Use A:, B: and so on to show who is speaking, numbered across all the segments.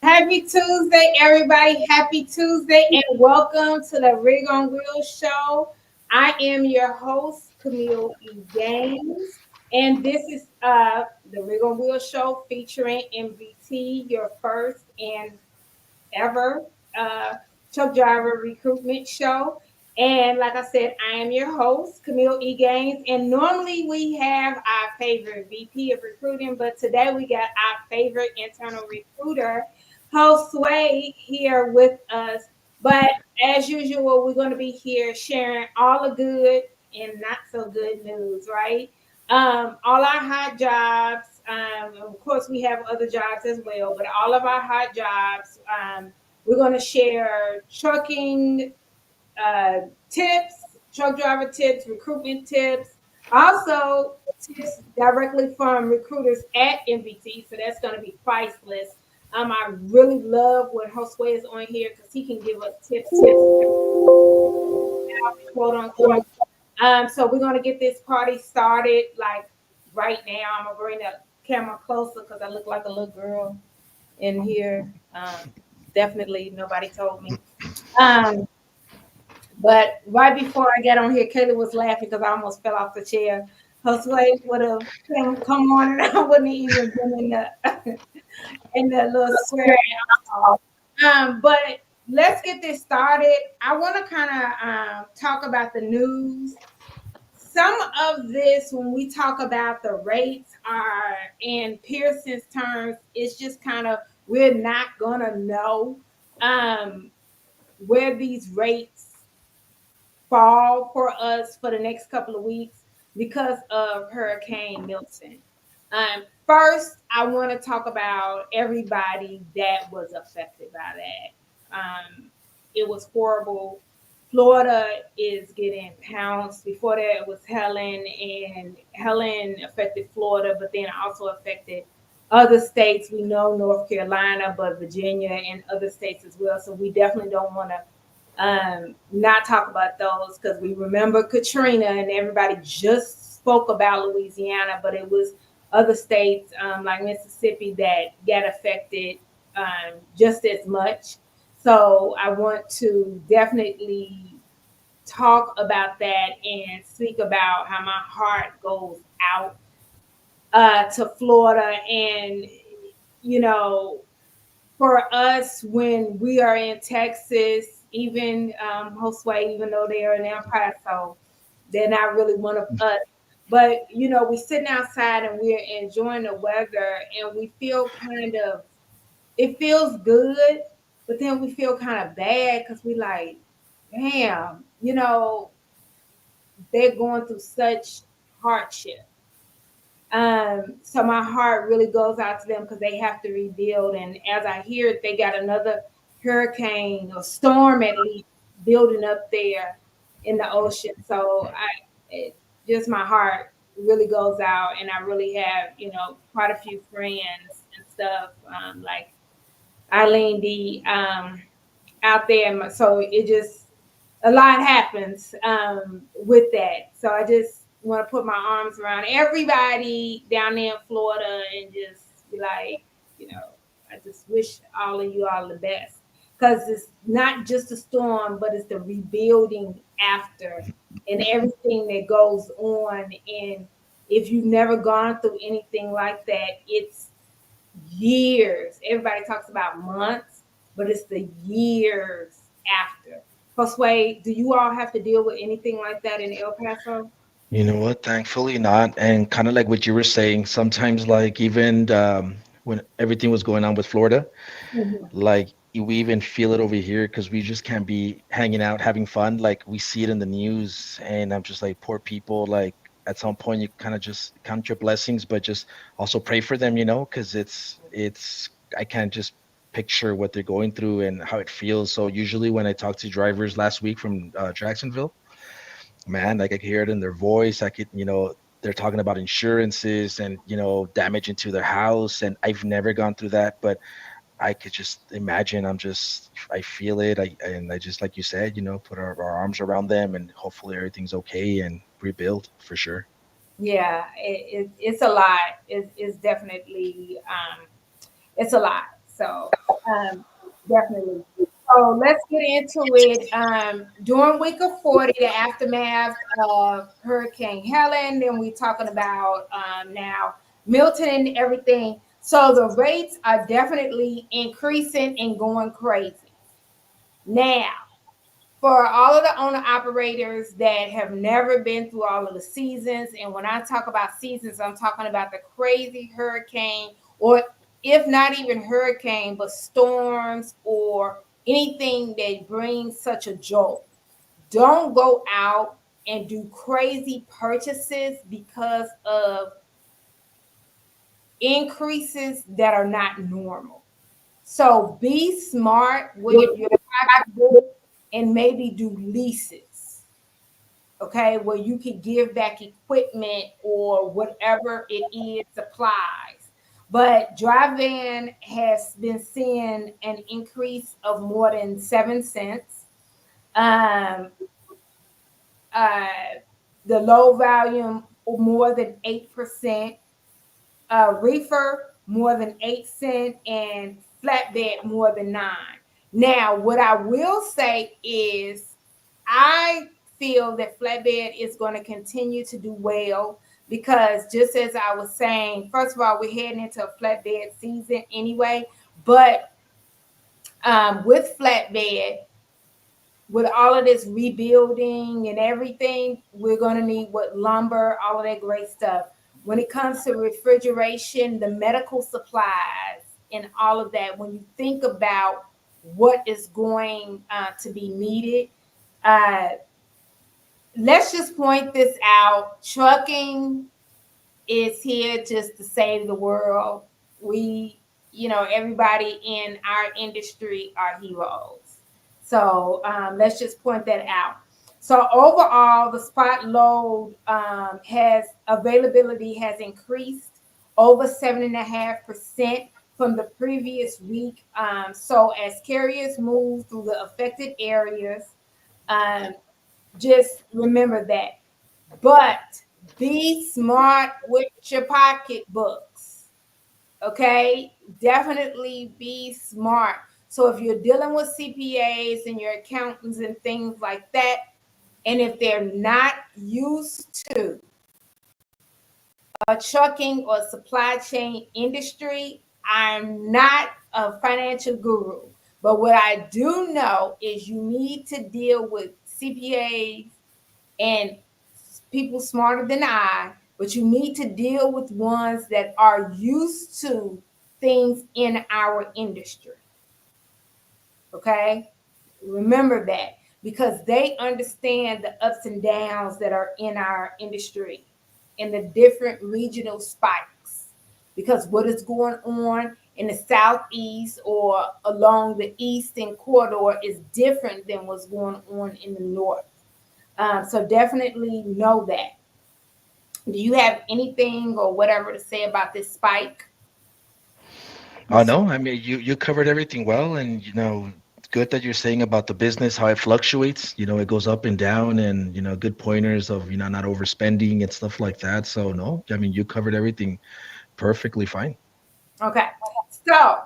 A: Happy Tuesday, everybody. Happy Tuesday, and welcome to the Rig on Wheel Show. I am your host, Camille E. Gaines, and this is the Rig on Wheel Show featuring MVT, your first and ever uh, truck driver recruitment show. And like I said, I am your host, Camille E. Gaines. And normally we have our favorite VP of recruiting, but today we got our favorite internal recruiter, Josue, here with us. But as usual, we're going to be here sharing all the good and not so good news, right? All our hot jobs. Of course, we have other jobs as well, but all of our hot jobs. We're going to share trucking tips, truck driver tips, recruitment tips, also tips directly from recruiters at MVT. So that's going to be priceless. I really love when Josue is on here because he can give us tips, quote unquote. So we're gonna get this party started like right now. I'm gonna bring the camera closer because I look like a little girl in here. Definitely nobody told me. Um, but right before I got on here, Kayla was laughing because I almost fell off the chair. Josue would have come on and I wouldn't even been in the in the little square. But let's get this started. I want to kind of talk about the news. Some of this, when we talk about the rates, are in Pearson's terms, it's just kind of we're not gonna know where these rates fall for us for the next couple of weeks because of Hurricane Milton. First, I want to talk about everybody that was affected by that. It was horrible. Florida is getting pounced. Before that, it was Helen, and Helen affected Florida, but then also affected other states. We know North Carolina, but Virginia and other states as well. So we definitely don't want to not talk about those because we remember Katrina and everybody just spoke about Louisiana, but it was other states like Mississippi that got affected just as much. So I want to definitely talk about that and speak about how my heart goes out to Florida. And, you know, for us, when we are in Texas, even Josue, even though they are in El Paso, they're not really one of us. But, you know, we're sitting outside and we're enjoying the weather and we feel kind of, it feels good, but then we feel kind of bad because we like, damn, you know, they're going through such hardship. So my heart really goes out to them because they have to rebuild. And as I hear it, they got another hurricane or storm at least building up there in the ocean. So just my heart really goes out, and I really have, you know, quite a few friends and stuff like Eileen D out there. So it just a lot happens with that. So I just want to put my arms around everybody down there in Florida and just be like, you know, I just wish all of you all the best because it's not just a storm, but it's the rebuilding after and everything that goes on. And if you've never gone through anything like that, it's years. Everybody talks about months, but it's the years after. Josue, do you all have to deal with anything like that in El Paso?
B: You know what? Thankfully not. And kind of like what you were saying, sometimes like even when everything was going on with Florida,
A: Mhm.
B: like we even feel it over here because we just can't be hanging out having fun. Like we see it in the news, and I'm just like, poor people. Like at some point, you kind of just count your blessings, but just also pray for them, because it's I can't just picture what they're going through and how it feels. So usually when I talked to drivers last week from Jacksonville, man, like I could hear it in their voice. I could, they're talking about insurances and damage into their house, and I've never gone through that, but I could just imagine. I feel it. I just, like you said, put our arms around them, and hopefully everything's okay and rebuild for sure.
A: Yeah, it's a lot. It's definitely it's a lot. So definitely. So let's get into it. During week of 40, the aftermath of Hurricane Helen, then we're talking about now Milton and everything. So the rates are definitely increasing and going crazy. Now, for all of the owner operators that have never been through all of the seasons, and when I talk about seasons, I'm talking about the crazy hurricane, or if not even hurricane, but storms or anything that brings such a jolt. Don't go out and do crazy purchases because of increases that are not normal. So be smart with your pocketbook and maybe do leases, okay, where you can give back equipment or whatever it is, supplies. But dry van has been seeing an increase of more than 7 cents. Um, uh, the low volume more than 8%. Reefer more than 8 cent, and flatbed more than 9. Now, what I will say is, I feel that flatbed is going to continue to do well because, just as I was saying, first of all, we're heading into a flatbed season anyway. But with flatbed, with all of this rebuilding and everything, we're going to need what lumber, all of that great stuff. When it comes to refrigeration, the medical supplies, and all of that, when you think about what is going to be needed, uh, let's just point this out. Trucking is here just to save the world. We, everybody in our industry are heroes. So let's just point that out. So overall, the spot load has availability has increased over 7.5% from the previous week. So as carriers move through the affected areas, um, just remember that. But be smart with your pocketbooks. Okay? Definitely be smart. So if you're dealing with CPAs and your accountants and things like that, and if they're not used to a trucking or supply chain industry, I'm not a financial guru. But what I do know is you need to deal with CPAs and people smarter than I, but you need to deal with ones that are used to things in our industry. Okay? Remember that because they understand the ups and downs that are in our industry and the different regional spikes. Because what is going on in the southeast or along the eastern corridor is different than what's going on in the north. So definitely know that. Do you have anything or whatever to say about this spike?
B: Oh no, I mean you covered everything well, and it's good that you're saying about the business how it fluctuates. It goes up and down, and good pointers of not overspending and stuff like that. So no, I mean you covered everything perfectly fine.
A: Okay. So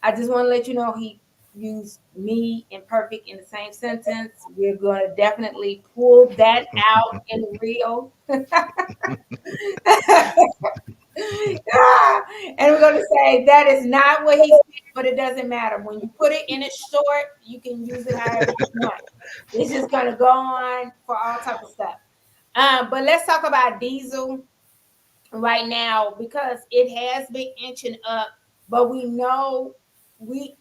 A: I just want to let you know he used me and perfect in the same sentence. We're going to definitely pull that out in real. And we're going to say that is not what he said, but it doesn't matter. When you put it in a short, you can use it however you want. It's just going to go on for all type of stuff. But let's talk about diesel right now because it has been inching up, but we know we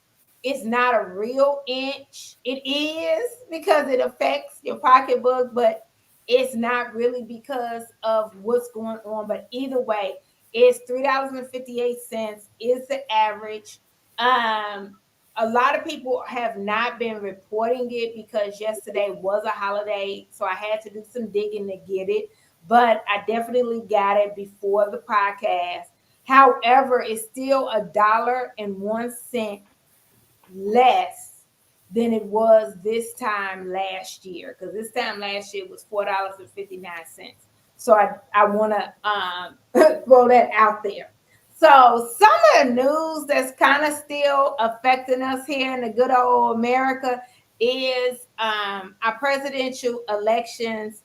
A: it's not a real inch. It is because it affects your pocketbook, but it's not really because of what's going on. But either way, it's $3.58 is the average. Um, a lot of people have not been reporting it because yesterday was a holiday, so I had to do some digging to get it. But I definitely got it before the podcast. However, it's still $1.01 less than it was this time last year, because this time last year was $4.59. So I want to throw that out there. So some of the news that's kind of still affecting us here in the good old America is our presidential elections.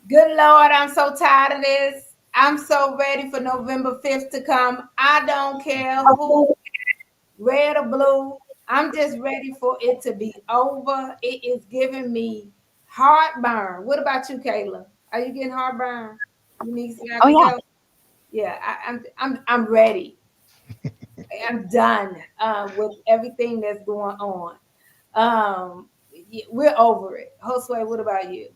A: Good Lord, I'm so tired of this. I'm so ready for November 5th to come. I don't care who, red or blue. I'm just ready for it to be over. It is giving me heartburn. What about you, Kayla? Are you getting heartburn? You need some
C: Oh
A: after
C: yeah.
A: go? Yeah, I'm ready. I'm done with everything that's going on. We're over it. Josue, what about you?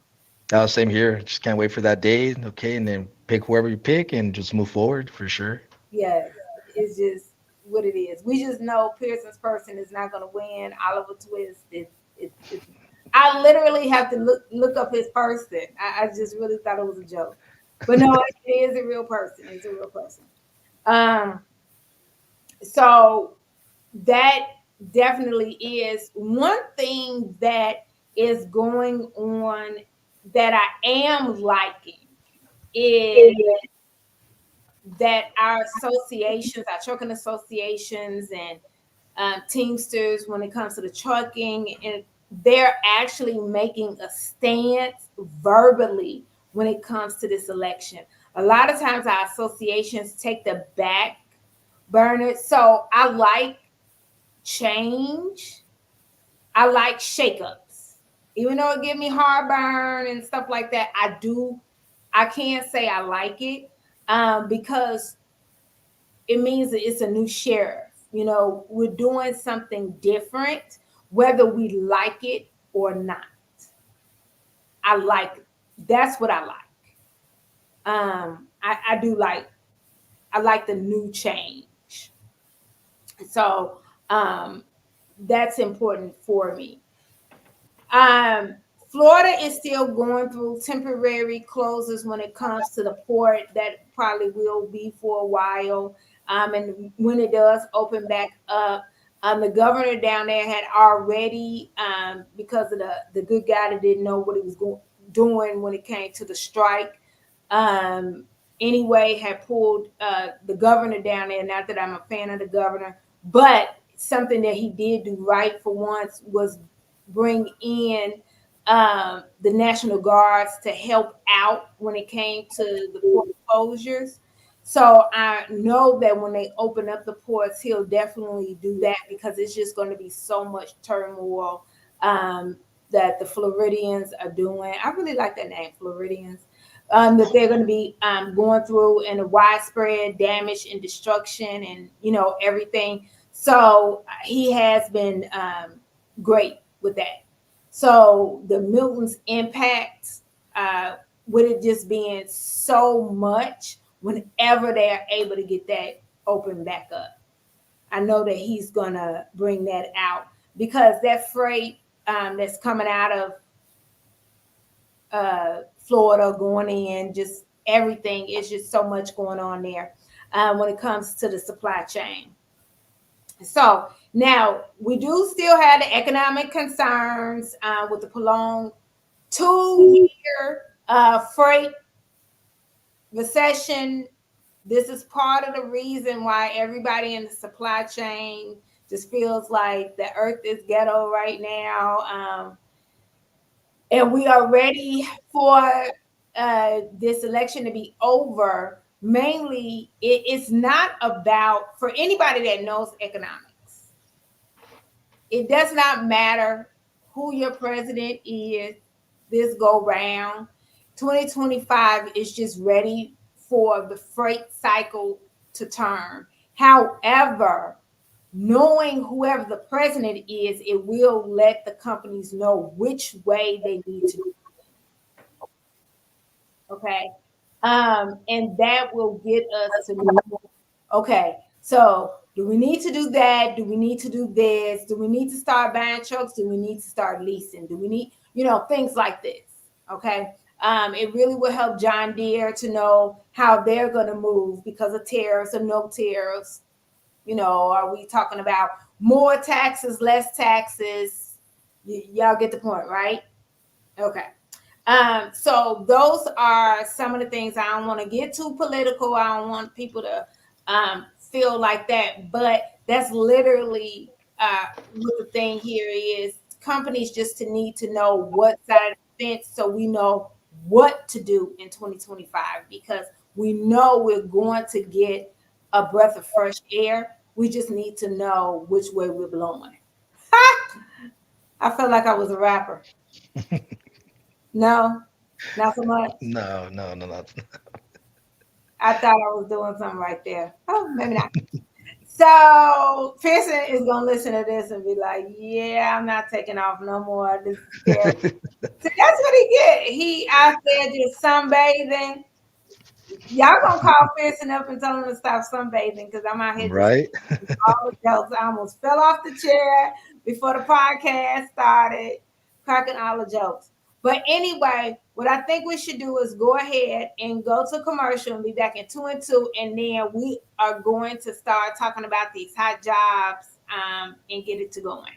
B: Same here. Just can't wait for that day. Okay, and then pick whoever you pick and just move forward for sure.
A: Yes, it's just what it is. We just know Pearson's person is not going to win. Oliver Twist, it's. I literally have to look up his person. I just really thought it was a joke, but no, it is a real person. It's a real person. Um, so that definitely is one thing that is going on that I am liking is that our associations, our trucking associations, and Teamsters, when it comes to the trucking, and they're actually making a stance verbally when it comes to this election. A lot of times, our associations take the back burner. So I like change. I like shakeups. Even though it give me heartburn and stuff like that, I do. I can't say I like it because it means that it's a new sheriff. You know, we're doing something different, whether we like it or not. I like it. That's what I like. I do like. I like the new change. So that's important for me. Um, Florida is still going through temporary closes when it comes to the port. That probably will be for a while. And when it does open back up, the governor down there had already, because of the good guy that didn't know what he was doing when it came to the strike, um, anyway, had pulled the governor down there. Not that I'm a fan of the governor, but something that he did do right for once was bring in the National Guards to help out when it came to the port closures. So I know that when they open up the ports, he'll definitely do that because it's just going to be so much turmoil um, that the Floridians are doing. I really like that name, Floridians. That they're going to be going through and a widespread damage and destruction and everything. So he has been great with that. So the Milton's impact, with it just being so much, whenever they're able to get that open back up, I know that he's gonna bring that out because that freight that's coming out of Florida going in, just everything is just so much going on there when it comes to the supply chain. So now we do still have the economic concerns with the prolonged 2 year freight recession. This is part of the reason why everybody in the supply chain just feels like the earth is ghetto right now. And we are ready for this election to be over. Mainly, it's not about, for anybody that knows economics, it does not matter who your president is this go round. 2025 is just ready for the freight cycle to turn. However, knowing whoever the president is, it will let the companies know which way they need to do it. Okay. And that will get us to know, okay, so do we need to do that? Do we need to do this? Do we need to start buying trucks? Do we need to start leasing? Do we need, things like this? Okay. It really will help John Deere to know how they're going to move because of tariffs or no tariffs. Are we talking about more taxes, less taxes? Y'all get the point, right? Okay. So those are some of the things. I don't want to get too political. I don't want people to feel like that, but that's literally what the thing here is. Companies just to need to know what side of the fence so we know what to do in 2025 because we know we're going to get a breath of fresh air. We just need to know which way we're blowing. I felt like I was a rapper. No, not so much.
B: No, no, no, no.
A: I thought I was doing something right there. Oh, maybe not. So Pearson is gonna listen to this and be like, "Yeah, I'm not taking off no more. This is scary." So that's what he get. He out there just sunbathing. Y'all gonna call Pearson up and tell him to stop sunbathing because I'm out here just
B: Right?
A: all the jokes. I almost fell off the chair before the podcast started, cracking all the jokes. But anyway, what I think we should do is go ahead and go to commercial and be back in 2 and 2, and then we are going to start talking about these hot jobs and get it to going.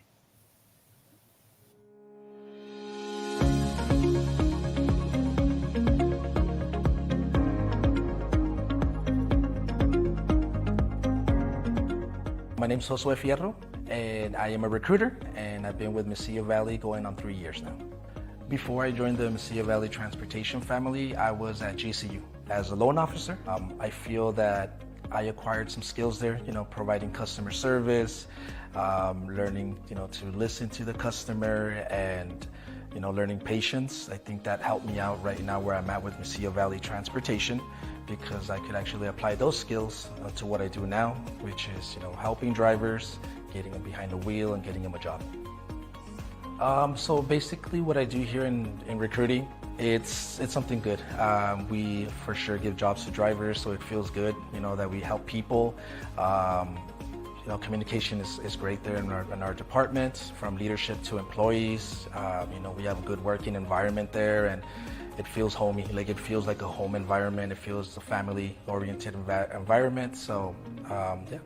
C: My name is Josue Fierro, and I am a recruiter, and I've been with Mesilla Valley going on 3 years now. Before I joined the Mesilla Valley Transportation family, I was at JCU as a loan officer. I feel that I acquired some skills there, providing customer service, learning, to listen to the customer and, learning patience. I think that helped me out right now where I'm at with Mesilla Valley Transportation because I could actually apply those skills to what I do now, which is, helping drivers, getting them behind the wheel and getting them a job. So basically what I do here in recruiting, it's something good. We for sure give jobs to drivers, so it feels good, that we help people. Communication is great there in our department, from leadership to employees. We have a good working environment there, and it feels homey. Like it feels like a home environment. It feels a family-oriented environment. So, yeah.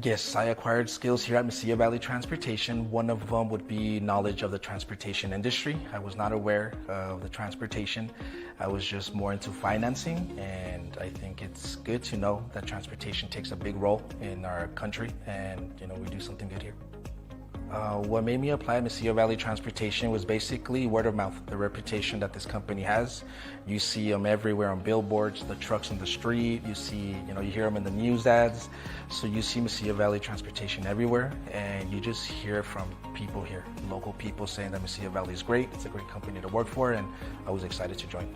C: Yes, I acquired skills here at Mesilla Valley Transportation. One of them would be knowledge of the transportation industry. I was not aware of the transportation. I was just more into financing, and I think it's good to know that transportation takes a big role in our country, and we do something good here. What made me apply Mesilla Valley Transportation was basically word of mouth, the reputation that this company has. You see them everywhere on billboards, the trucks on the street, you hear them in the news ads. So you see Mesilla Valley Transportation everywhere, and you just hear from people here, local people saying that Mesilla Valley is great, it's a great company to work for, and I was excited to join.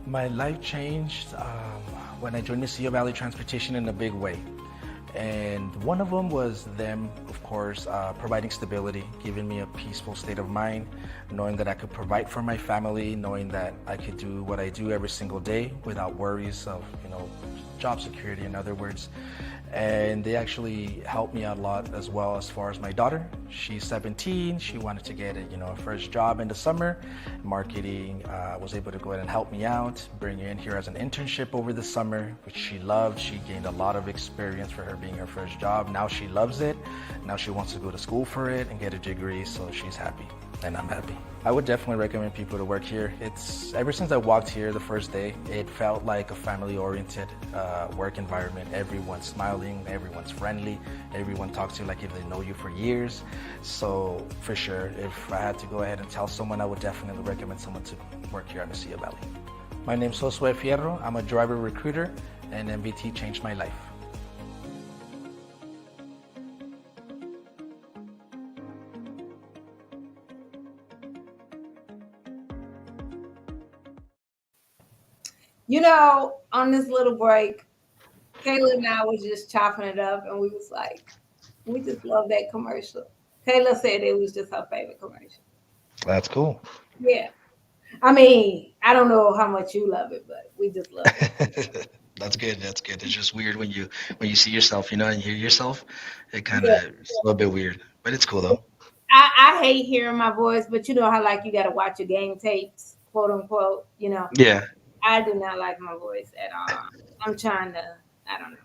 C: My life changed when I joined Mesilla Valley Transportation in a big way. And one of them was them, of course, providing stability, giving me a peaceful state of mind, knowing that I could provide for my family, knowing that I could do what I do every single day without worries of, job security, in other words. And they actually helped me out a lot as well as far as my daughter. She's 17. She wanted to get a first job in the summer. Marketing was able to go ahead and help me out, bring her in here as an internship over the summer, which she loved. She gained a lot of experience for her being her first job. Now she loves it. Now she wants to go to school for it and get a degree, so she's happy, and I'm happy. I would definitely recommend people to work here. It's ever since I walked here the first day, it felt like a family-oriented work environment. Everyone's smiling, everyone's friendly, everyone talks to you like if they know you for years. So for sure, if I had to go ahead and tell someone, I would definitely recommend someone to work here at Mesilla Valley. My name's Josue Fierro. I'm a driver recruiter, and MVT changed my life.
A: On this little break, Kayla and I was just chopping it up, and we was like, We just love that commercial. Kayla said it was just her favorite commercial.
B: That's cool.
A: Yeah. I mean, I don't know how much you love it, but we just love it.
B: That's good. That's good. It's just weird when you see yourself, and hear yourself. It kind of
A: Yeah.
B: it's a little bit weird, but it's cool though.
A: I hate hearing my voice, but you know how like you got to watch your game tapes, quote unquote.
B: Yeah.
A: I do not like my voice at all. I'm trying to, I don't know,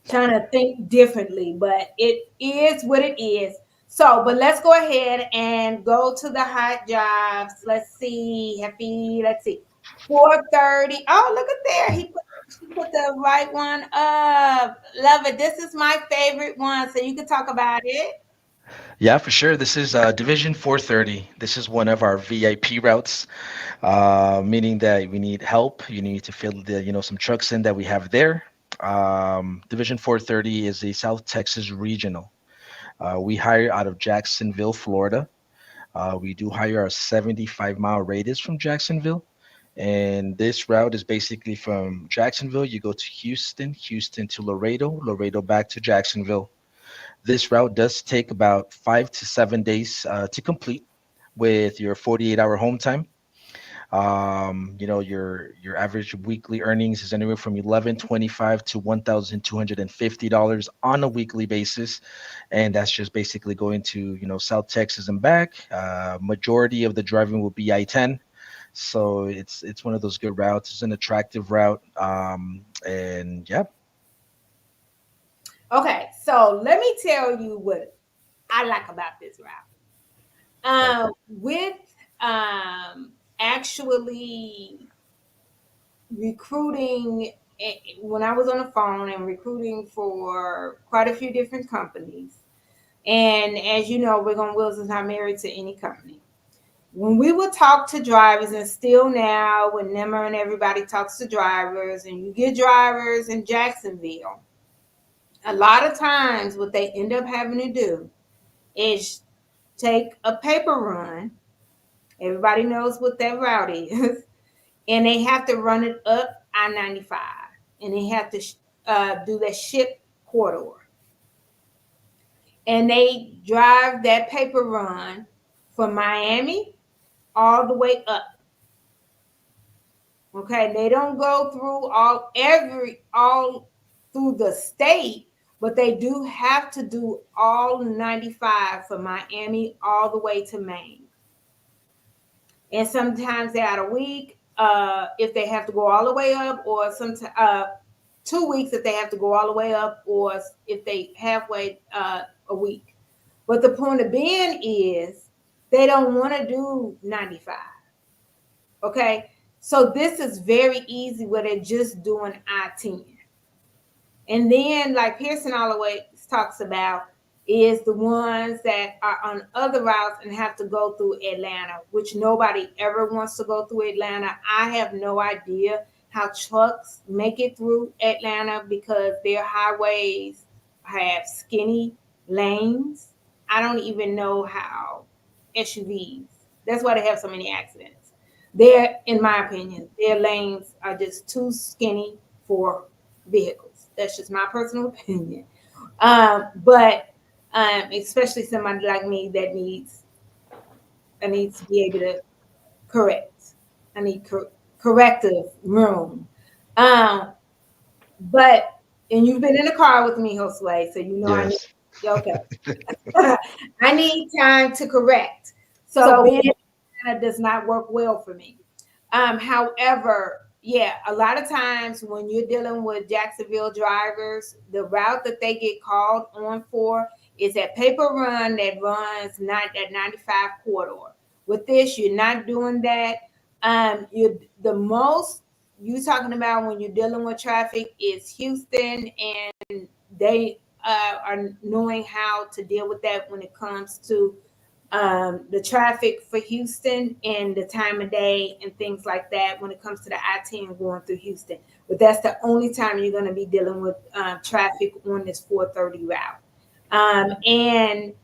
A: trying to think differently, but it is what it is. So, but let's go ahead and go to the hot jobs. Let's see, happy. Let's see, 4:30. Oh, look at there. She put the right one up. Love it. This is my favorite one, so you can talk about it.
B: Yeah, for sure. This is Division 430. This is one of our VIP routes, meaning that we need help. You need to fill some trucks in that we have there. Division 430 is a South Texas regional. We hire out of Jacksonville, Florida. We do hire a 75-mile radius from Jacksonville. And this route is basically from Jacksonville, you go to Houston, Houston to Laredo, Laredo back to Jacksonville. This route does take about 5 to 7 days to complete with your 48-hour home time. Your average weekly earnings is anywhere from 1125 to $1,250 on a weekly basis, and that's just basically going to South Texas and back. Majority of the driving will be I-10, so it's one of those good routes. It's an attractive route, and yeah.
A: Okay, so let me tell you what I like about this route. With actually recruiting, when I was on the phone and recruiting for quite a few different companies, and as you know, Wiggle Wheels is not married to any company. When we would talk to drivers, and still now, when Nimmer and everybody talks to drivers, and you get drivers in Jacksonville, a lot of times what they end up having to do is take a paper run. Everybody knows what that route is. And they have to run it up I-95. And they have to do that ship corridor. And they drive that paper run from Miami all the way up. Okay, they don't go through all through the state, but they do have to do all 95 from Miami all the way to Maine. And sometimes they're out a week if they have to go all the way up, or sometimes 2 weeks if they have to go all the way up, or if they halfway a week. But the point of being is they don't want to do 95. Okay, so this is very easy where they're just doing I-10. And then, like Pearson always talks about, is the ones that are on other routes and have to go through Atlanta, which nobody ever wants to go through Atlanta. I have no idea how trucks make it through Atlanta because their highways have skinny lanes. I don't even know how SUVs, that's why they have so many accidents. In my opinion, their lanes are just too skinny for vehicles. That's just my personal opinion. But especially somebody like me that I need to be able to correct. I need corrective room. Um, but and you've been in the car with me, Josue, so you know I need.
B: Yes.
A: Okay, I need time to correct. So
B: So
A: being does not work well for me. However, yeah, a lot of times when you're dealing with Jacksonville drivers, the route that they get called on for is that paper run that runs not that 95 corridor. With this, you're not doing that. You the most you talking about when you're dealing with traffic is Houston, and they are knowing how to deal with that when it comes to the traffic for Houston and the time of day and things like that when it comes to the I-10 going through Houston. But that's the only time you're going to be dealing with traffic on this 430 route. And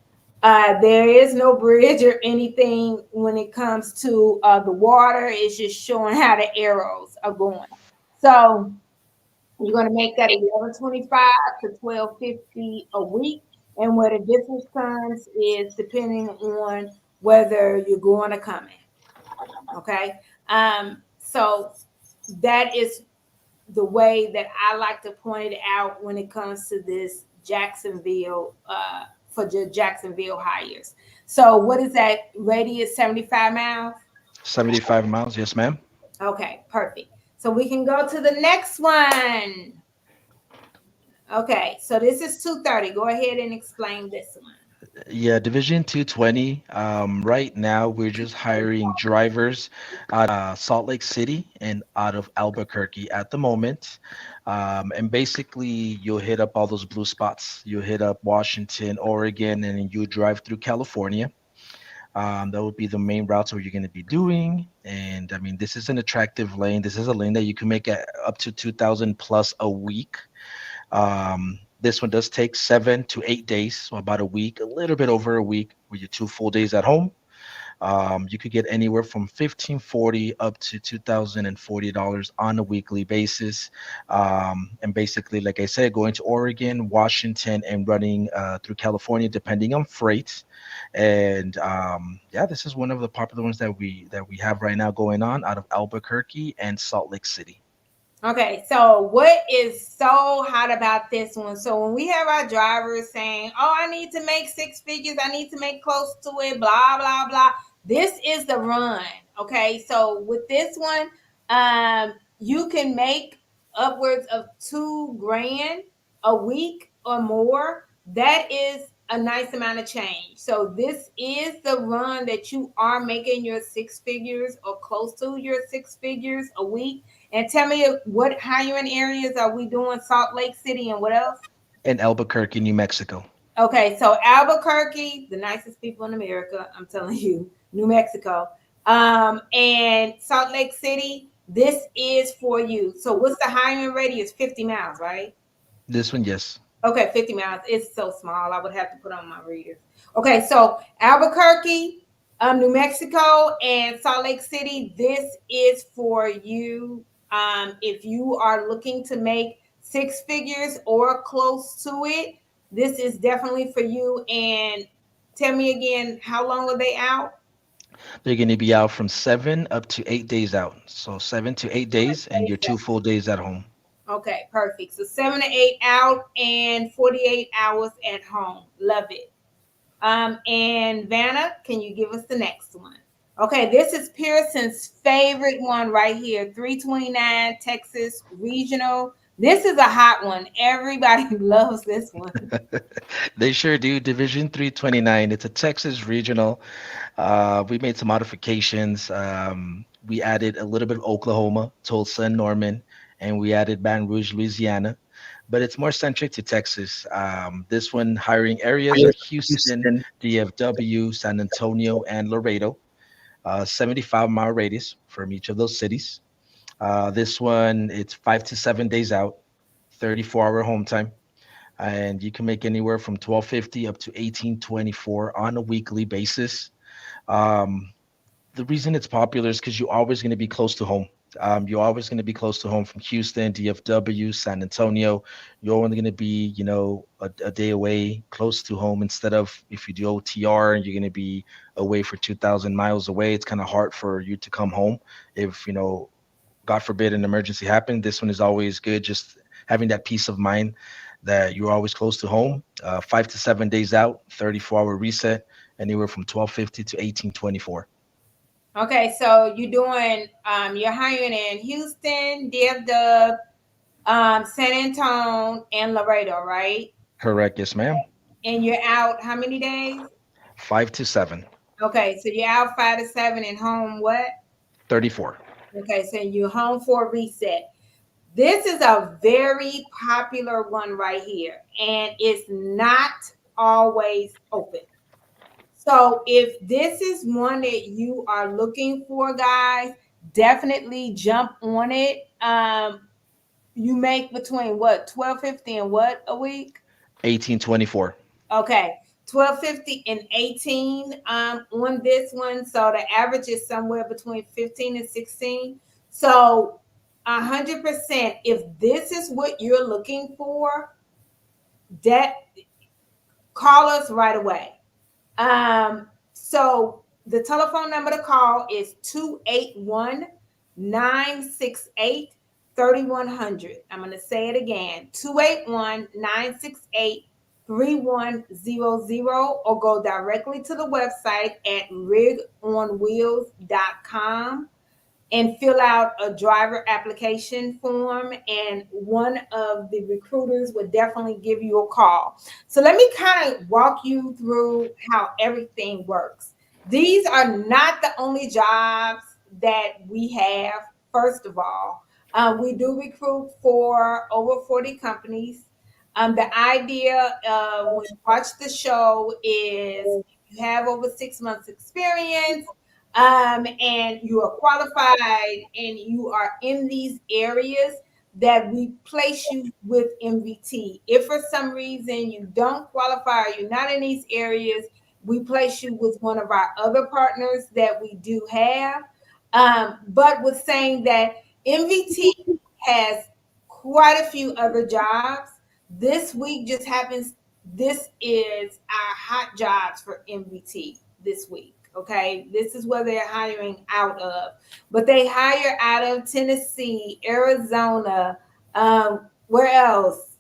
A: there is no bridge or anything when it comes to the water. It's just showing how the arrows are going. So you're going to make that 1125 to 1250 a week. And where the difference comes is depending on whether you're going or coming. Okay. So that is the way that I like to point it out when it comes to this Jacksonville, for the Jacksonville hires. So what is that radius? 75 miles?
B: 75 miles, yes, ma'am.
A: Okay, perfect. So we can go to the next one. Okay, so this is 230. Go ahead and explain this one.
B: Yeah, Division 220. Right now, we're just hiring drivers out of Salt Lake City and out of Albuquerque at the moment. And basically, you'll hit up all those blue spots. You'll hit up Washington, Oregon, and then you drive through California. That would be the main routes where you're going to be doing. And I mean, this is an attractive lane. This is a lane that you can make at up to 2,000 plus a week. This one does take 7 to 8 days, so about a week, a little bit over a week, with your 2 full days at home. You could get anywhere from 1540 up to $2,040 on a weekly basis. And basically, like I said, going to Oregon, Washington, and running through California, depending on freight. And yeah, this is one of the popular ones that we have right now going on out of Albuquerque and Salt Lake City.
A: Okay, so what is so hot about this one? So when we have our drivers saying, "Oh, I need to make six figures, I need to make close to it," blah blah blah. This is the run. Okay, so with this one, you can make upwards of 2 grand a week or more. That is a nice amount of change. So this is the run that you are making your six figures or close to your six figures a week. And tell me what hiring areas are we doing? Salt Lake City and what else?
B: In Albuquerque, New Mexico.
A: Okay, so Albuquerque, the nicest people in America, I'm telling you, New Mexico, and Salt Lake City. This is for you. So what's the hiring radius? 50 miles, right?
B: This one, yes.
A: Okay, 50 miles. It's so small. I would have to put on my readers. Okay, so Albuquerque, New Mexico, and Salt Lake City. This is for you. If you are looking to make six figures or close to it, this is definitely for you. And tell me again, how long are they out?
B: They're going to be out from 7 up to 8 days out. So 7 to 8 days and your 2 full days at home.
A: Okay, perfect. So 7 to 8 out and 48 hours at home. Love it. And Vanna, can you give us the next one? Okay, this is Pearson's favorite one right here, 329 Texas Regional. This is a hot one. Everybody loves this one.
B: They sure do. Division 329. It's a Texas regional. We made some modifications. We added a little bit of Oklahoma, Tulsa, and Norman, and we added Baton Rouge, Louisiana. But it's more centric to Texas. This one hiring areas are Houston,
C: Houston.
B: DFW, San Antonio, and Laredo. 75-mile radius from each of those cities. This one, it's 5 to 7 days out, 34-hour home time, and you can make anywhere from 1250 up to 1824 on a weekly basis. Um, the reason it's popular is because you're always going to be close to home. You're always going to be close to home from Houston, DFW, San Antonio. You're only going to be, a day away, close to home, instead of if you do OTR and you're going to be away for 2,000 miles away. It's kind of hard for you to come home if, God forbid, an emergency happened. This one is always good, just having that peace of mind that you're always close to home. 5 to 7 days out, 34-hour reset, anywhere from 1250 to 1824.
A: Okay, so you're hiring in Houston, DFW, San Antonio, and Laredo, right?
B: Correct, yes, ma'am.
A: And you're out how many days?
B: 5 to 7,
A: Okay, so you're out 5 to 7 and home what?
B: 34.
A: Okay, so you're home for a reset. This is a very popular one right here, and it's not always open. So if this is one that you are looking for, guys, definitely jump on it. You make between what, 1250 and what a week?
B: 1824.
A: Okay, 1250 and 18 on this one. So the average is somewhere between 15 and 16. So 100%, if this is what you're looking for, that call us right away. So the telephone number to call is 281 968 3100. I'm going to say it again, 281 968 3100, or go directly to the website at rigonwheels.com and fill out a driver application form, and one of the recruiters would definitely give you a call. So let me kind of walk you through how everything works. These are not the only jobs that we have. First of all, we do recruit for over 40 companies. The idea when you watch the show is you have over 6 months experience, and you are qualified and you are in these areas, that we place you with MVT. If for some reason you don't qualify or you're not in these areas, we place you with one of our other partners that we do have. But with saying that, MVT has quite a few other jobs. This week just happens, this is our hot jobs for MVT this week. Okay, this is where they're hiring out of, but they hire out of Tennessee, Arizona, where else?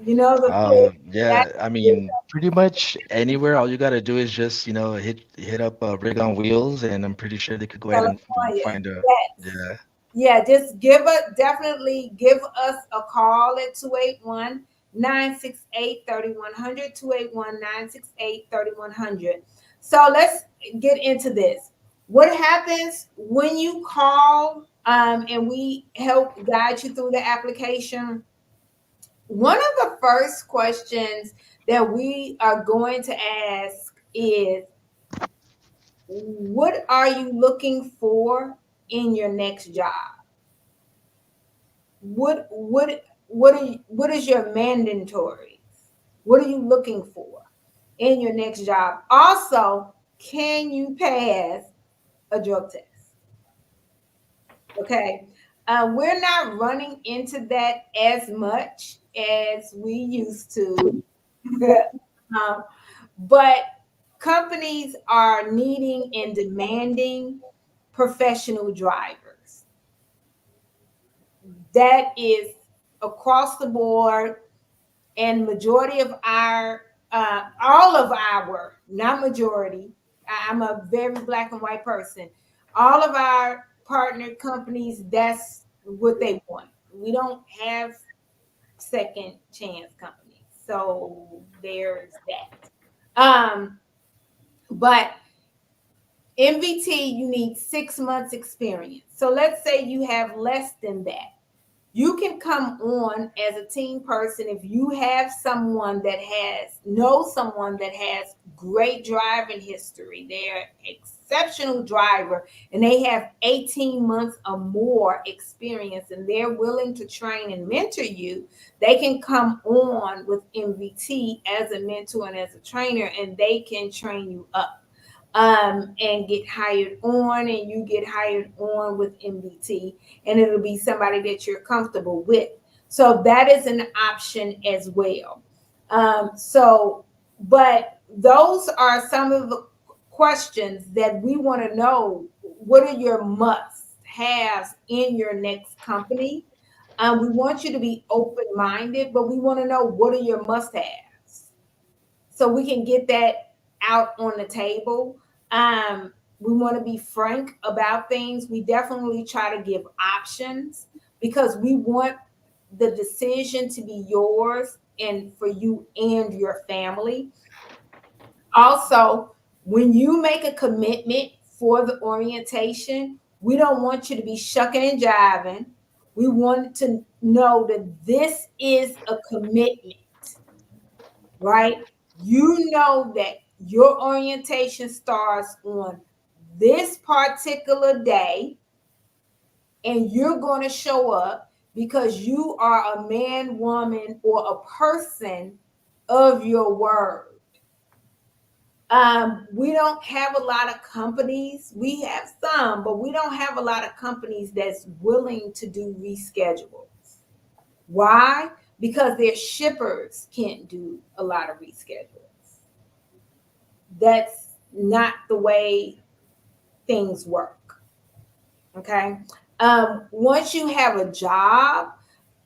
A: You know, the that
B: Yeah, I mean, pretty much anywhere. All you gotta do is just, hit up Rig on Wheels, and I'm pretty sure they could go ahead and
A: California.
B: find a.
A: Yes.
B: Yeah.
A: Yeah, just give us, definitely give us a call at 281 968 3100, 281 968 3100. So let's get into this. What happens when you call, and we help guide you through the application? One of the first questions that we are going to ask is, what are you looking for in your next job? What is your mandatory? What are you looking for in your next job? Also, can you pass a drug test? Okay. We're not running into that as much as we used to. um, but companies are needing and demanding professional drivers. That is across the board, and majority of our all of our, not majority, I'm a very black and white person, all of our partner companies, that's what they want. We don't have second chance companies, so there's that. But MVT, you need 6 months experience. So let's say you have less than that. You can come on as a team person if you have someone that has great driving history. They're exceptional driver and they have 18 months or more experience, and they're willing to train and mentor you. They can come on with MVT as a mentor and as a trainer, and they can train you up, and get hired on, and you get hired on with MVT, and it'll be somebody that you're comfortable with. So that is an option as well. But those are some of the questions that we want to know. What are your must haves in your next company? We want you to be open minded, but we want to know, what are your must haves, so we can get that out on the table. We want to be frank about things. We definitely try to give options because we want the decision to be yours and for you and your family. Also, when you make a commitment for the orientation, we don't want you to be shucking and jiving. We want to know that this is a commitment, right? You know that your orientation starts on this particular day, and you're going to show up because you are a man, woman, or a person of your word. We don't have a lot of companies. We have some, but we don't have a lot of companies that's willing to do reschedules. Why? Because their shippers can't do a lot of reschedules. That's not the way things work. Okay. Once you have a job,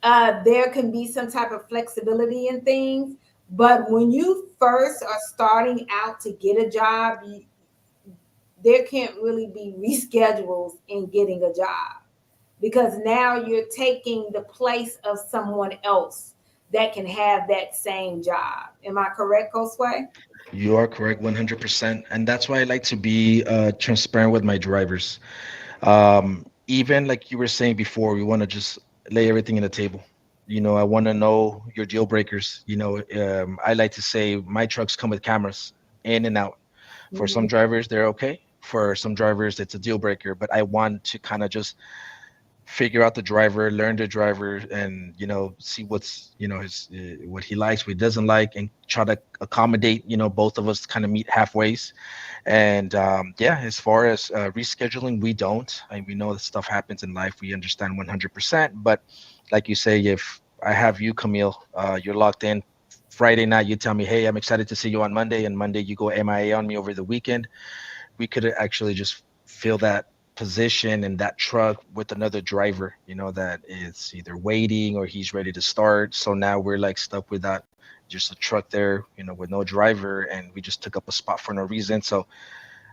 A: there can be some type of flexibility in things. But when you first are starting out to get a job, there can't really be reschedules in getting a job because now you're taking the place of someone else that can have that same job. Am I correct, Josue?
B: You are correct 100%. And that's why I like to be transparent with my drivers. Even like you were saying before, we want to just lay everything in the table. I want to know your deal breakers. I like to say my trucks come with cameras in and out. For some
A: Mhm.
B: drivers, they're okay. For some drivers, it's a deal breaker. But I want to kind of just figure out the driver, learn the driver, and see what's his what he likes, what he doesn't like, and try to accommodate. Both of us kind of meet halfways. And yeah, as far as rescheduling, we don't. We know that stuff happens in life. We understand 100%. But like you say, if I have you, Camille, you're locked in. Friday night, you tell me, "Hey, I'm excited to see you on Monday," and Monday you go MIA on me over the weekend. We could actually just fill that position and that truck with another driver, that is either waiting or he's ready to start. So now we're like stuck with that, just a truck there, with no driver, and we just took up a spot for no reason. So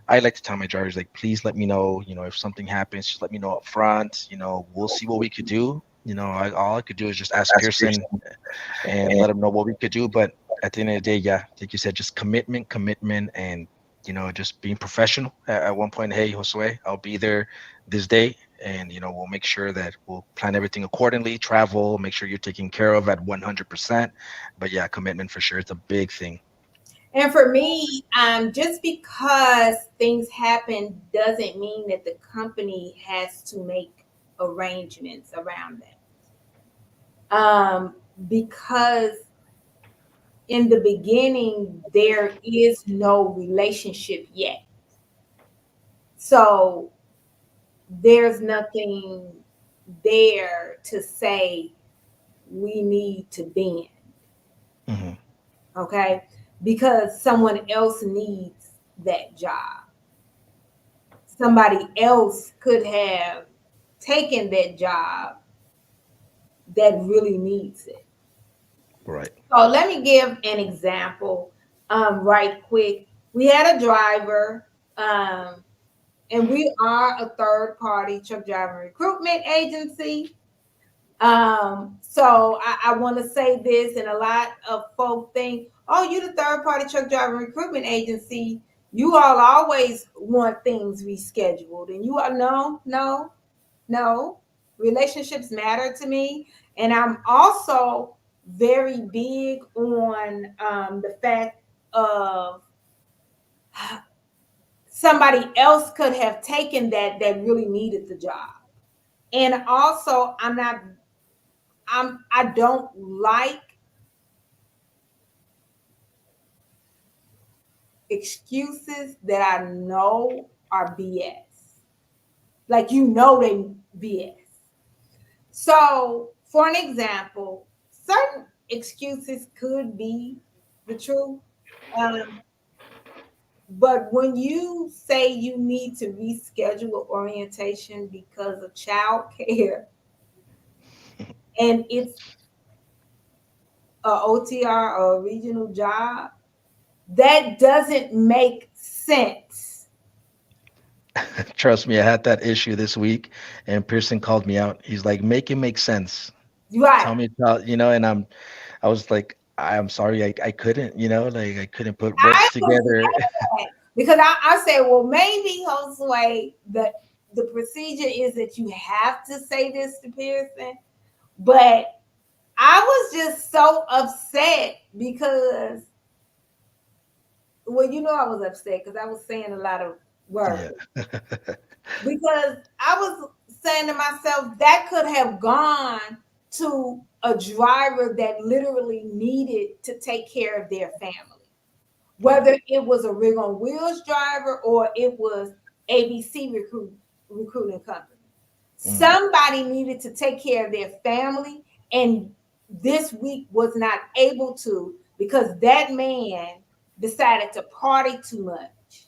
B: I like to tell my drivers, like, please let me know, if something happens, just let me know up front. We'll see what we could do. All I could do is just ask Pearson and let them know what we could do. But at the end of the day, yeah, like you said, just commitment, and just being professional. At one point, hey, Josue, I'll be there this day, and we'll make sure that we'll plan everything accordingly. Travel, make sure you're taken care of at 100%. But yeah, commitment for sure. It's a big thing.
A: And for me, just because things happen doesn't mean that the company has to make arrangements around that. Because in the beginning, there is no relationship yet. So there's nothing there to say we need to bend,
B: Hmm.
A: okay? Because someone else needs that job. Somebody else could have taken that job that really needs it.
B: Right.
A: So let me give an example right quick. We had a driver, and we are a third party truck driver recruitment agency. So I want to say this, and a lot of folk think, oh, you the third party truck driver recruitment agency. You all always want things rescheduled. And you are, no, no, no. Relationships matter to me. And I'm also very big on the fact of somebody else could have taken that really needed the job. And also, I don't like excuses that I know are BS. Like they BS. So, for an example, certain excuses could be the truth. Um, but when you say you need to reschedule orientation because of child care and it's a OTR or a regional job, that doesn't make sense.
B: Trust me, I had that issue this week, and Pearson called me out. He's like, make it make sense.
A: Right.
B: Tell me about, and I was like, I'm sorry, I couldn't, like I couldn't put
A: I
B: words
A: was
B: together.
A: mad because I said, well, maybe Josue, the procedure is that you have to say this to Pearson, but I was just so upset because, well, I was upset because I was saying a lot of
B: Yeah.
A: words because I was saying to myself that could have gone to a driver that literally needed to take care of their family,
B: Right.
A: whether it was a rig on wheels driver or it was ABC recruiting company.
B: Mm,
A: Somebody needed to take care of their family, and this week was not able to because that man decided to party too much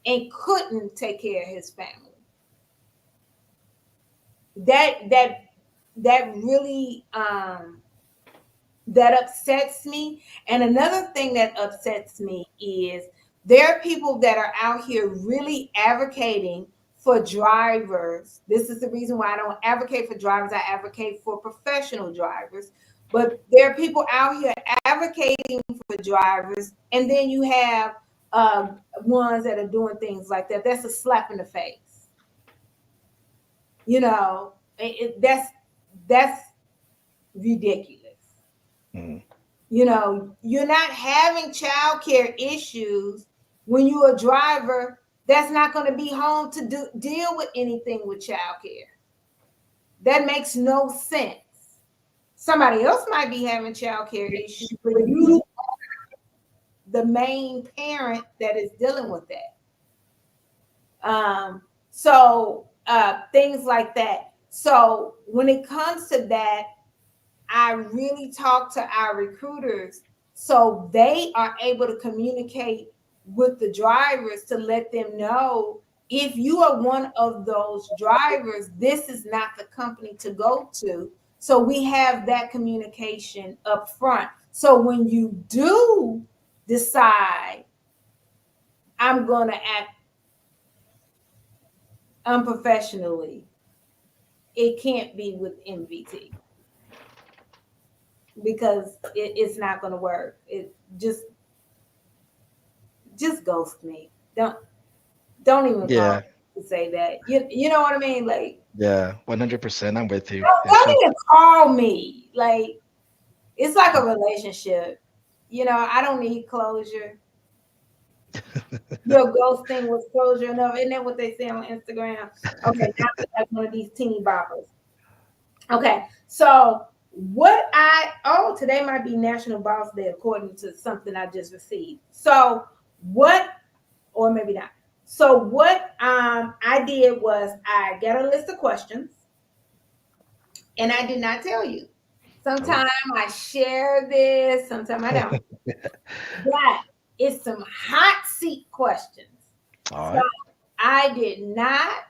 A: and couldn't take care of his family. That really that upsets me. And another thing that upsets me is there are people that are out here really advocating for drivers. This is the reason why I don't advocate for drivers, I advocate for professional drivers. But there are people out here advocating for drivers, and then you have ones that are doing things like that. That's a slap in the face. You know, that's ridiculous.
B: Mm.
A: You know, you're not having childcare issues when you're a driver that's not going to be home to deal with anything with childcare. That makes no sense. Somebody else might be having childcare issues, but you, the main parent that is dealing with that. Things like that. So when it comes to that, I really talk to our recruiters so they are able to communicate with the drivers to let them know if you are one of those drivers, this is not the company to go to. So we have that communication up front. So when you do decide, I'm going to act unprofessionally, it can't be with MVT because it's not going to work. It just ghost me. Don't even call
B: Yeah,
A: me to say that. You know what I mean? Like
B: yeah, 100%. I'm with you. It's
A: don't
B: just
A: even call me. Like it's like a relationship. You know, I don't need closure. Your ghost thing was closure enough. Isn't that what they say on Instagram? Okay, now I'm like one of these teeny boppers. Okay, so today might be National Boss Day according to something I just received. So what, or maybe not. So what I did was I got a list of questions, and I did not tell you.
B: oh,
A: Sometimes I share this, sometimes I don't. But it's some hot seat questions.
B: all
A: So
B: right.
A: I did not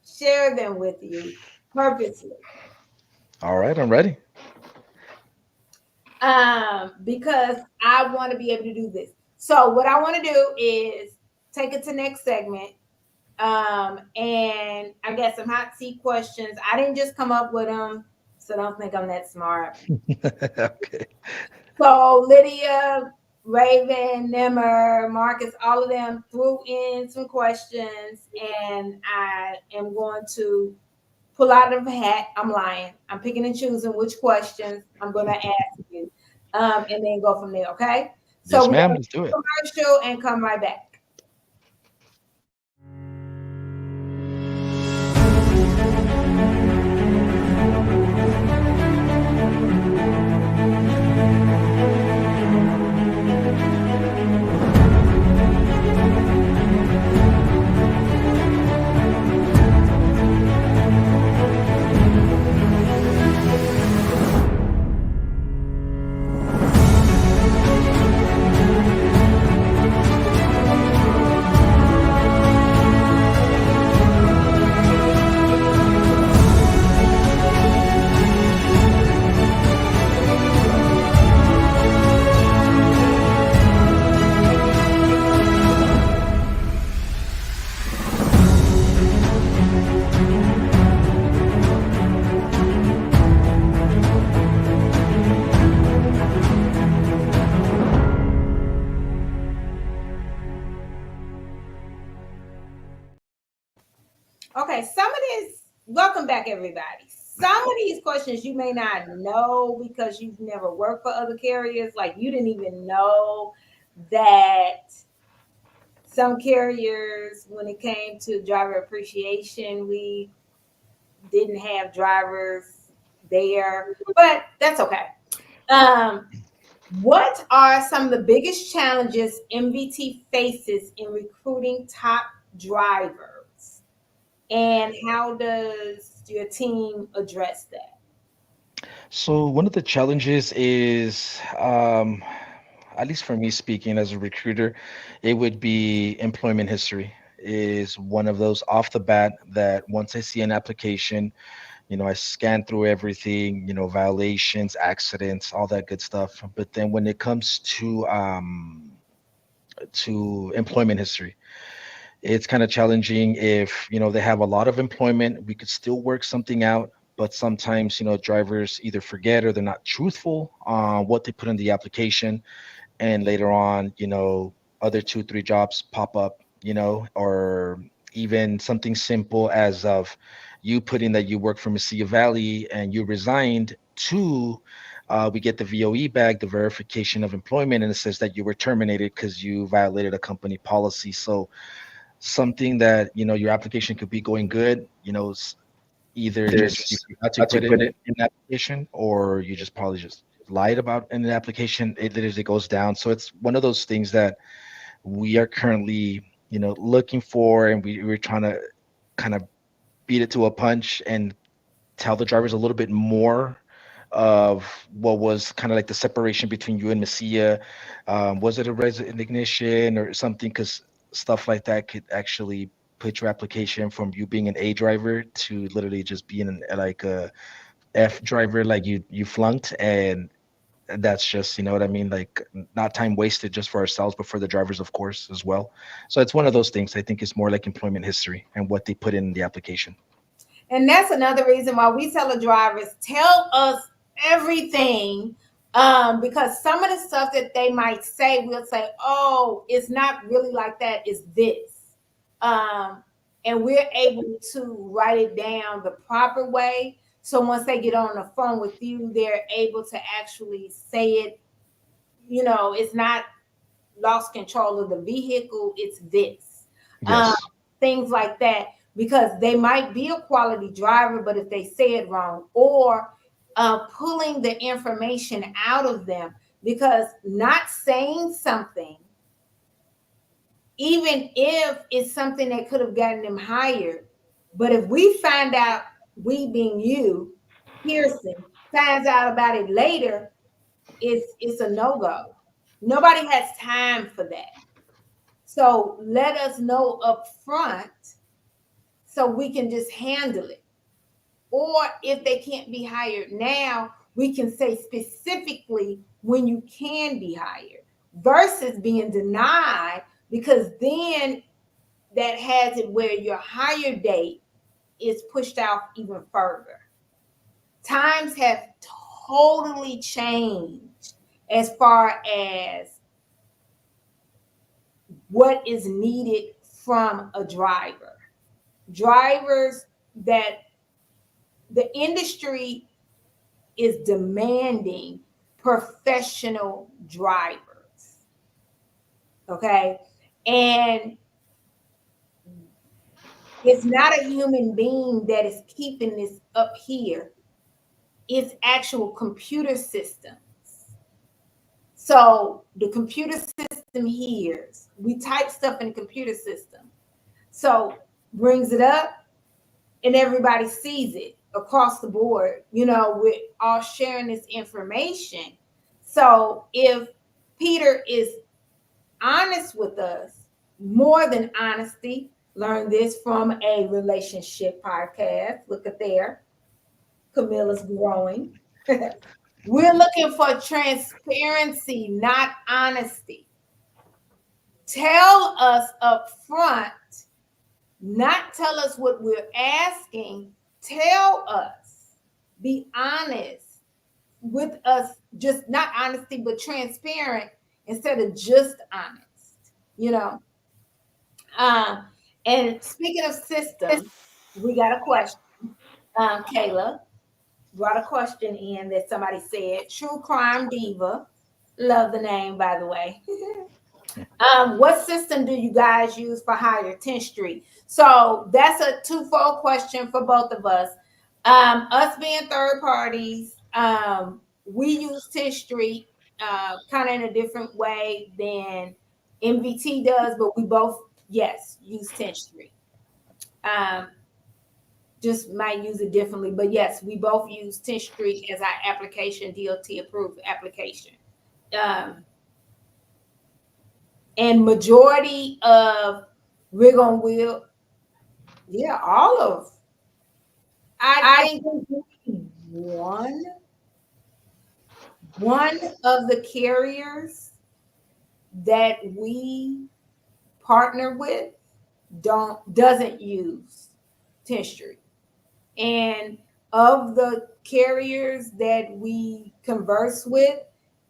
A: share them with you purposely.
B: All right, I'm ready.
A: Because I want to be able to do this. So what I want to do is take it to next segment. And I got some hot seat questions. I didn't just come up with them, so don't think I'm that smart.
B: Okay.
A: So Lydia, Raven, Nimmer, Marcus, all of them threw in some questions, and I am going to pull out of a hat. I'm lying. I'm picking and choosing which questions I'm going to ask you, and then go from there. Okay. So
B: Yes,
A: we're
B: ma'am.
A: going to
B: Let's do it.
A: commercial and come right back. Okay, welcome back, everybody. Some of these questions you may not know because you've never worked for other carriers. Like you didn't even know that some carriers, when it came to driver appreciation, we didn't have drivers there, but that's okay. Um, what are some of the biggest challenges MVT faces in recruiting top drivers? And how does your team address that?
B: So one of the challenges is at least for me speaking as a recruiter, it would be employment history is one of those off the bat that once I see an application, I scan through everything, violations, accidents, all that good stuff. But then when it comes to employment history, it's kind of challenging. If they have a lot of employment, we could still work something out, but sometimes drivers either forget or they're not truthful on what they put in the application, and later on, other 2 3 jobs pop up, or even something simple as of you putting that you work for Mesilla Valley and you resigned to we get the VOE back, the verification of employment, and it says that you were terminated because you violated a company policy. So something that your application could be going good, either just you forgot to put it in the application, or you just probably just lied about in the application. It literally goes down. So it's one of those things that we are currently looking for, and we're trying to kind of beat it to a punch and tell the drivers a little bit more of what was kind of like the separation between you and Messia. Was it a resignation or something? Because stuff like that could actually put your application from you being an A driver to literally just being like a F driver, like you flunked. And that's just, what I mean, like not time wasted just for ourselves, but for the drivers, of course, as well. So it's one of those things. I think it's more like employment history and what they put in the application.
A: And that's another reason why we tell the drivers, tell us everything. Because some of the stuff that they might say, we'll say, oh, it's not really like that, it's this. And we're able to write it down the proper way. So once they get on the phone with you, they're able to actually say it, it's not lost control of the vehicle, it's this. Um,
B: Yes.
A: Things like that, because they might be a quality driver, but if they say it wrong, or pulling the information out of them, because not saying something, even if it's something that could have gotten them hired, but if we find out, we being you, Pearson, finds out about it later, it's a no-go. Nobody has time for that. So let us know up front so we can just handle it. Or if they can't be hired now, we can say specifically when you can be hired versus being denied, because then that has it where your hire date is pushed out even further. Times have totally changed as far as what is needed from a driver. Drivers that the industry is demanding professional drivers. Okay. And it's not a human being that is keeping this up here, it's actual computer systems. So the computer system hears, we type stuff in the computer system. So brings it up, and everybody sees it across the board. We're all sharing this information. So if Peter is honest with us, more than honesty, learn this from a relationship podcast. Look at there. Camilla's growing. We're looking for transparency, not honesty. Tell us up front, not tell us what we're asking. Tell us. Be honest with us, just not honesty, but transparent instead of just honest, you know. Um, and speaking of systems, we got a question. Kayla brought a question in that somebody said, True Crime Diva. Love the name, by the way. What system do you guys use for hire 10th Street? So that's a twofold question for both of us. Us being third parties, we use 10th Street kind of in a different way than MVT does, but we both, yes, use 10th Street. Um, just might use it differently, but yes, we both use 10th Street as our application, DOT approved application. Um, And majority of rig on wheel, yeah, all of, I think one one of the carriers that we partner with doesn't use 10th Street. And of the carriers that we converse with,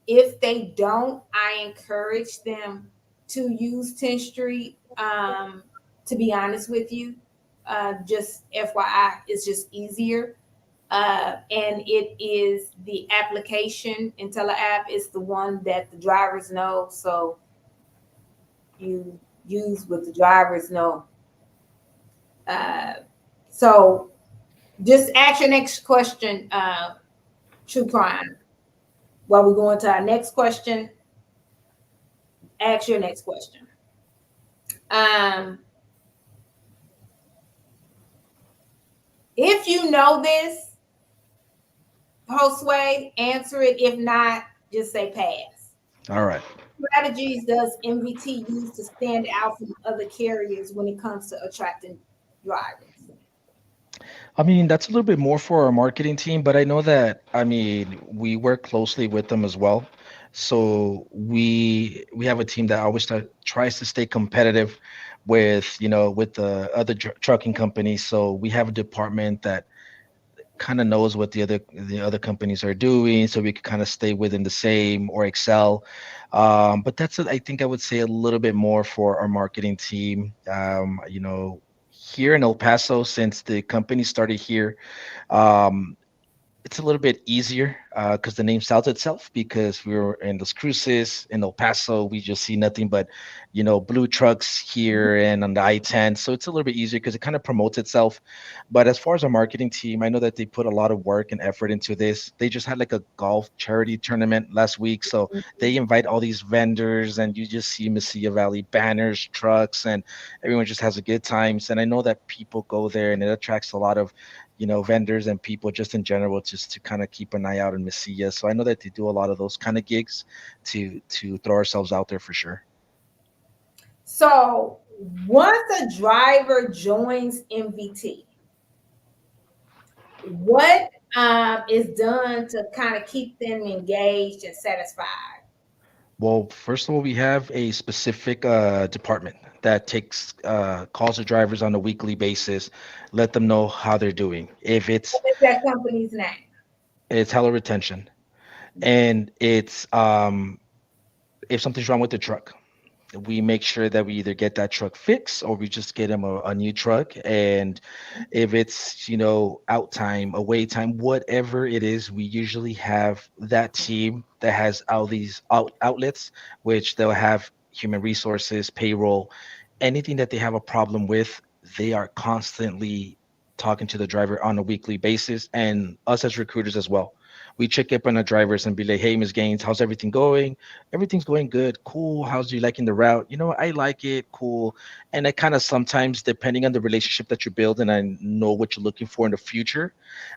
A: if they don't, I encourage them to use 10th Street. To be honest with you, just FYI, it's just easier. And it is the application, Intella app is the one that the drivers know. So you use what the drivers know. Uh, so just ask your next question, True Crime. While we go into our next question, ask your next question. Um, if you know this, Josue, answer it. If not, just say pass.
B: All right.
A: Strategies does MVT use to stand out from other carriers when it comes to attracting drivers?
B: I mean, that's a little bit more for our marketing team, but I know that, I mean, we work closely with them as well. So we have a team that always tries to stay competitive with, with the other trucking companies. So we have a department that kind of knows what the other companies are doing, so we can kind of stay within the same or excel. But I think I would say a little bit more for our marketing team. Here in El Paso, since the company started here, um, it's a little bit easier because the name sells itself, because we were in Los Cruces in El Paso. We just see nothing but, blue trucks here and on the I-10. So it's a little bit easier because it kind of promotes itself. But as far as our marketing team, I know that they put a lot of work and effort into this. They just had like a golf charity tournament last week. So they invite all these vendors, and you just see Mesilla Valley banners, trucks, and everyone just has a good times. And I know that people go there, and it attracts a lot of vendors and people just in general, just to kind of keep an eye out in Mesilla. So I know that they do a lot of those kind of gigs to throw ourselves out there for sure.
A: So once a driver joins MVT, what is done to kind of keep them engaged and satisfied?
B: Well, first of all, we have a specific department that takes calls the drivers on a weekly basis, let them know how they're doing. If
A: What is that company's name?
B: it's hella retention, and it's if something's wrong with the truck, we make sure that we either get that truck fixed or we just get them a new truck. And if it's out time, away time, whatever it is, we usually have that team that has all these outlets, which they'll have human resources, payroll, anything that they have a problem with. They are constantly talking to the driver on a weekly basis, and us as recruiters as well. We check up on the drivers and be like, hey, Ms. Gaines, how's everything going? Everything's going good. Cool. How's you liking the route? I like it. Cool. And I kind of sometimes, depending on the relationship that you build, and I know what you're looking for in the future,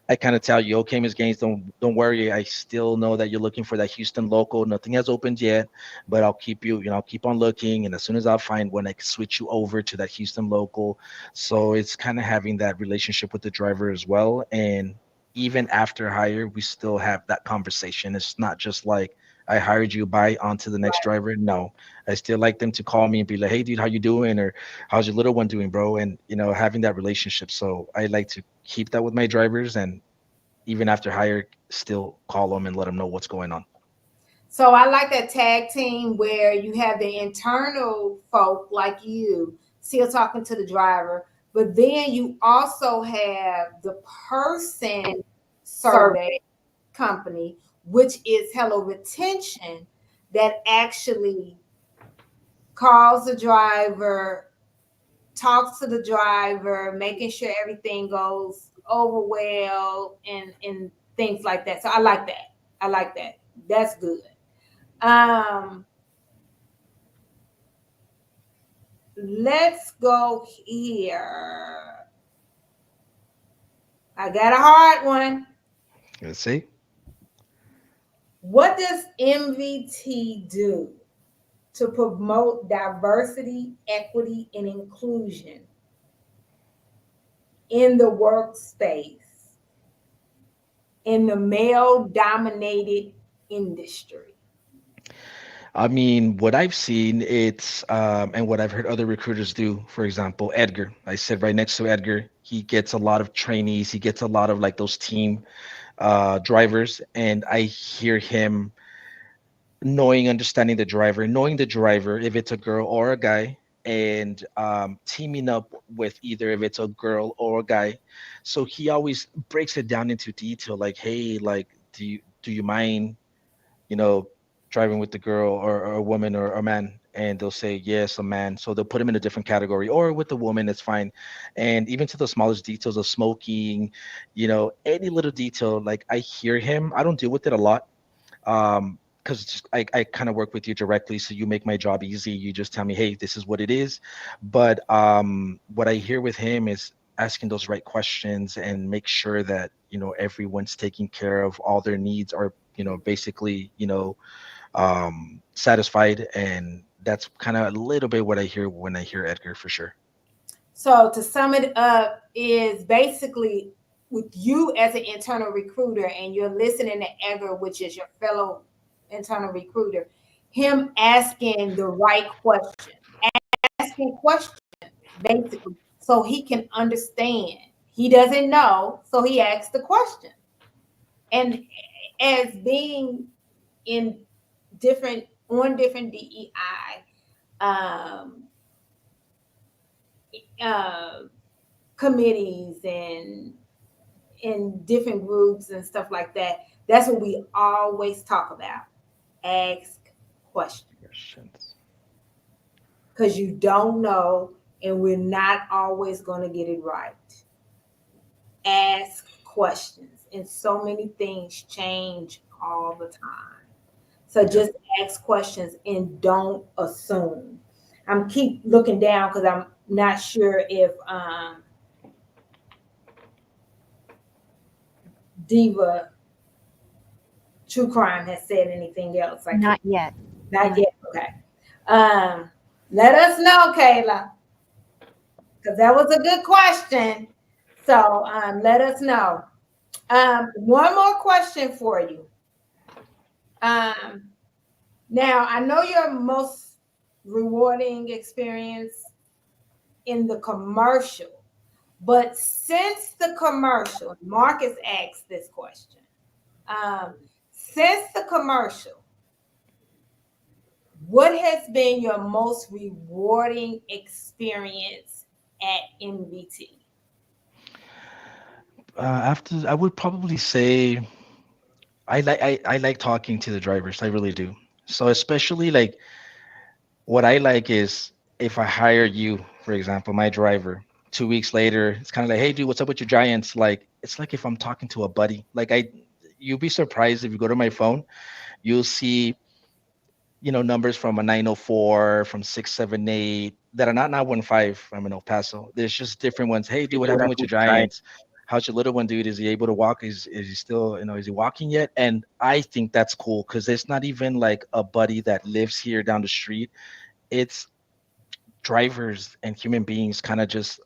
B: I kind of tell you, okay, Ms. Gaines, don't worry. I still know that you're looking for that Houston local. Nothing has opened yet, but I'll keep I'll keep on looking. And as soon as I find one, I can switch you over to that Houston local. So it's kind of having that relationship with the driver as well. And even after hire, we still have that conversation. It's not just like, I hired you, by on to the next driver. No, I still like them to call me and be like, hey, dude, how you doing? Or how's your little one doing, bro? And, having that relationship. So I like to keep that with my drivers, and even after hire, still call them and let them know what's going on.
A: So I like that tag team where you have the internal folk like you still talking to the driver, but then you also have the person survey company, which is Hello Retention, that actually calls the driver, talks to the driver, making sure everything goes over well, and things like that. So I like that. I like that. That's good. Um, let's go here. I got a hard one.
B: Let's see.
A: What does MVT do? to promote diversity, equity, and inclusion in the workspace in the male dominated industry?
B: I mean, what I've seen, it's and what I've heard other recruiters do. For example, Edgar. I sit right next to Edgar. He gets a lot of trainees. He gets a lot of like those team drivers, and I hear him knowing, understanding the driver, if it's a girl or a guy, and teaming up with either if it's a girl or a guy. So he always breaks it down into detail, like, hey, like, do you mind, you know, driving with the girl or a woman or a man? And they'll say yes, a man. So they'll put him in a different category, or with the woman, it's fine. And even to the smallest details of smoking, any little detail, like I hear him. I don't deal with it a lot, because just I kind of work with you directly, so you make my job easy. You just tell me, hey, this is what it is. But what I hear with him is asking those right questions and make sure that everyone's taking care of, all their needs are basically satisfied. And that's kind of a little bit what I hear when I hear Edgar, for sure.
A: So to sum it up, is basically with you as an internal recruiter and you're listening to Edgar, which is your fellow internal recruiter, him asking the right question, asking questions basically, so he can understand. He doesn't know, so he asks the question. And as being in different DEI uh, committees and in different groups and stuff like that, that's what we always talk about. Ask questions,
B: Questions.
A: because you don't know, and we're not always going to get it right. Ask questions, and so many things change all the time. So
B: Yep.
A: just ask questions and don't assume. I'm keep looking down because I'm not sure if Diva True Crime has said anything else. I can't.
D: Not yet.
A: Not
D: Not
A: yet. Okay. Let us know, Kayla, because that was a good question. So let us know. One more question for you. Um, Now, I know your most rewarding experience in the commercial, but since the commercial, Marcus asked this question. Um, since the commercial, what has been your most rewarding experience at MVT?
B: After, I would probably say I like talking to the drivers. I really do. So especially like what I like is if I hire you, for example, my driver, 2 weeks later, it's kind of like, hey, dude, what's up with your Giants? Like, it's like if I'm talking to a buddy. You'll be surprised if you go to my phone, you'll see, numbers from a 904, from 678 that are not 915 from an El Paso. There's just different ones. Hey, dude, what happened with your Giants? How's your little one, dude? Is he able to walk? Is he still, is he walking yet? And I think that's cool because it's not even like a buddy that lives here down the street. It's drivers and human beings kind of just,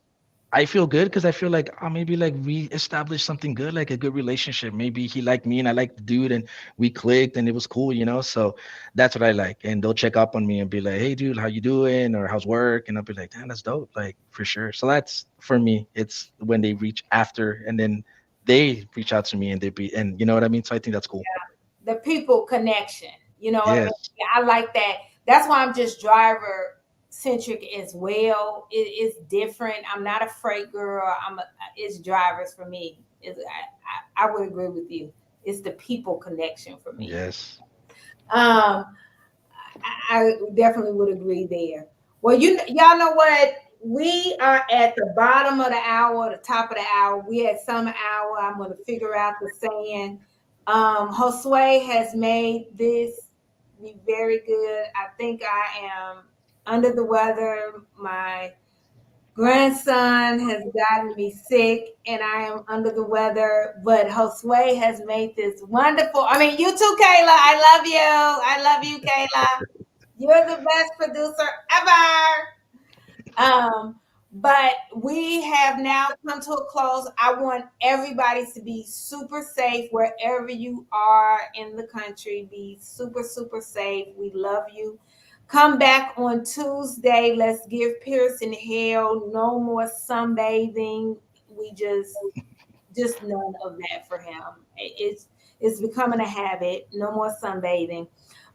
B: I feel good because I feel like maybe like we established something good, like a good relationship. Maybe he liked me and I liked the dude and we clicked and it was cool. So that's what I like. And they'll check up on me and be like, hey dude, how you doing? Or how's work? And I'll be like, damn, that's dope, like for sure. So that's, for me, it's when they reach after and then they reach out to me and they be, and you know what I mean? So I think that's cool.
A: The people connection. You know what I mean?
B: Yes.
A: Yeah, I like that. That's why I'm just driver centric as well. It's different. I'm not a freight girl. It's drivers for me. I would agree with you. It's the people connection for me.
B: Yes.
A: Um, I definitely would agree there. Well, y'all know what? We are at the bottom of the hour, the top of the hour. We at summer hour. I'm going to figure out the saying. Josue has made this be very good. I think I am under the weather. My grandson has gotten me sick and I am under the weather, but Josue has made this wonderful. I mean, you too, Kayla. I love you. I love you, Kayla. You're the best producer ever. But we have now come to a close. I want everybody to be super safe wherever you are in the country. Be super, super safe. We love you. Come back on Tuesday. Let's give Pearson hell. No more sunbathing. We just none of that for him. It's becoming a habit. No more sunbathing.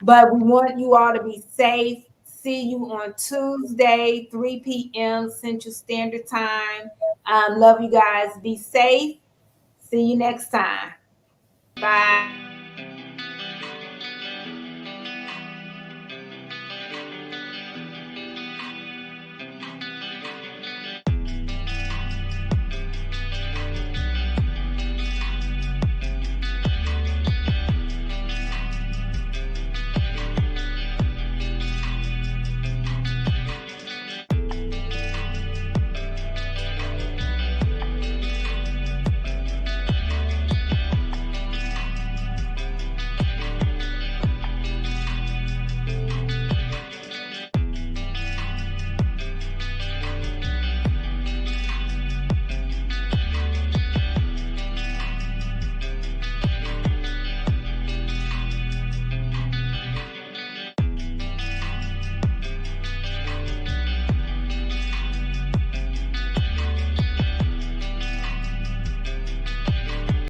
A: But we want you all to be safe. See you on Tuesday, 3 p.m. Central Standard Time. Love you guys. Be safe. See you next time. Bye.